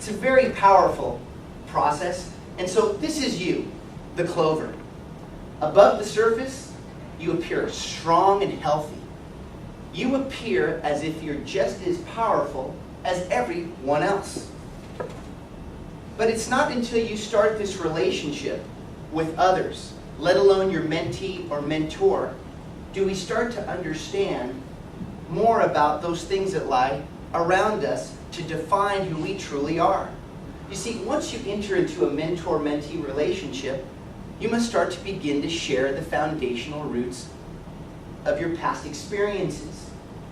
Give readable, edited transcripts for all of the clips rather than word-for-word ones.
It's a very powerful process. And so this is you, the clover. Above the surface, you appear strong and healthy. You appear as if you're just as powerful as everyone else. But it's not until you start this relationship with others, let alone your mentee or mentor, do we start to understand more about those things that lie around us to define who we truly are. You see, once you enter into a mentor-mentee relationship, you must start to begin to share the foundational roots of your past experiences,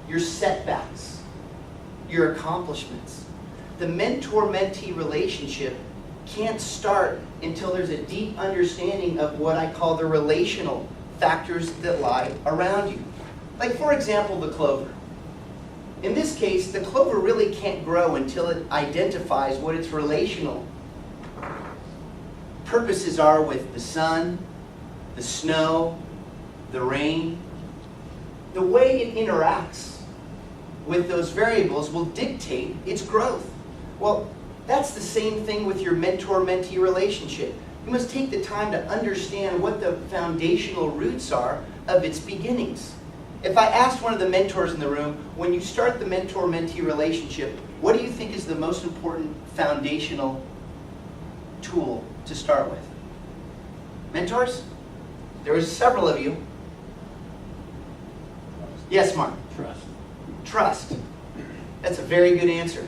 your setbacks, your accomplishments. The mentor-mentee relationship can't start until there's a deep understanding of what I call the relational factors that lie around you. Like, for example, the clover. In this case, the clover really can't grow until it identifies what its relational purposes are with the sun, the snow, the rain. The way it interacts with those variables will dictate its growth. Well, that's the same thing with your mentor-mentee relationship. You must take the time to understand what the foundational roots are of its beginnings. If I asked one of the mentors in the room, when you start the mentor-mentee relationship, what do you think is the most important foundational tool to start with? Mentors? There was several of you. Yes, Mark? Trust. Trust. That's a very good answer.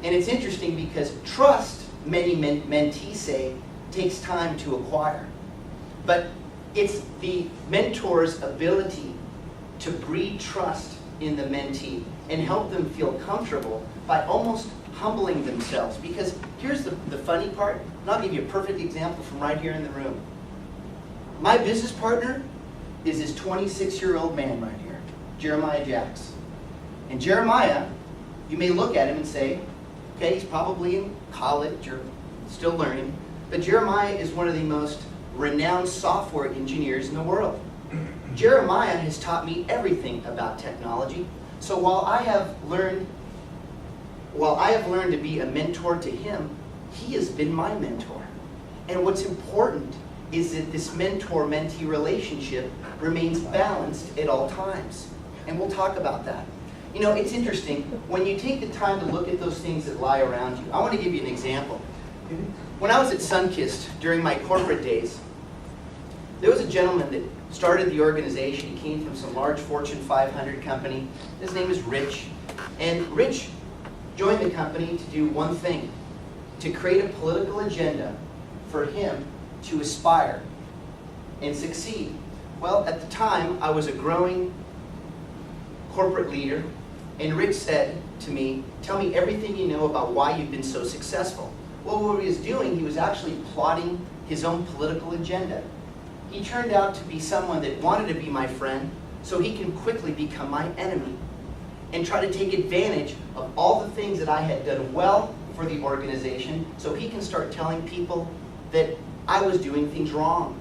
And it's interesting because trust, many mentees say, takes time to acquire. But it's the mentor's ability to breed trust in the mentee and help them feel comfortable by almost humbling themselves. Because here's the funny part, and I'll give you a perfect example from right here in the room. My business partner is this 26-year-old man right here, Jeremiah Jacks. And Jeremiah, you may look at him and say, okay, he's probably in college or still learning, but Jeremiah is one of the most renowned software engineers in the world. Jeremiah has taught me everything about technology. So while I have learned to be a mentor to him, he has been my mentor. And what's important is that this mentor-mentee relationship remains balanced at all times. And we'll talk about that. You know, it's interesting, when you take the time to look at those things that lie around you. I want to give you an example. When I was at Sunkist during my corporate days, there was a gentleman that started the organization. He came from some large Fortune 500 company. His name is Rich. And Rich joined the company to do one thing, to create a political agenda for him to aspire and succeed. Well, at the time, I was a growing corporate leader, and Rich said to me, tell me everything you know about why you've been so successful. Well, what he was doing, he was actually plotting his own political agenda. He turned out to be someone that wanted to be my friend, so he can quickly become my enemy and try to take advantage of all the things that I had done well for the organization, so he can start telling people that I was doing things wrong.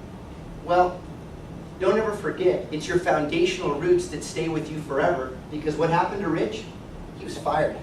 Well, don't ever forget, it's your foundational roots that stay with you forever, because what happened to Rich? He was fired.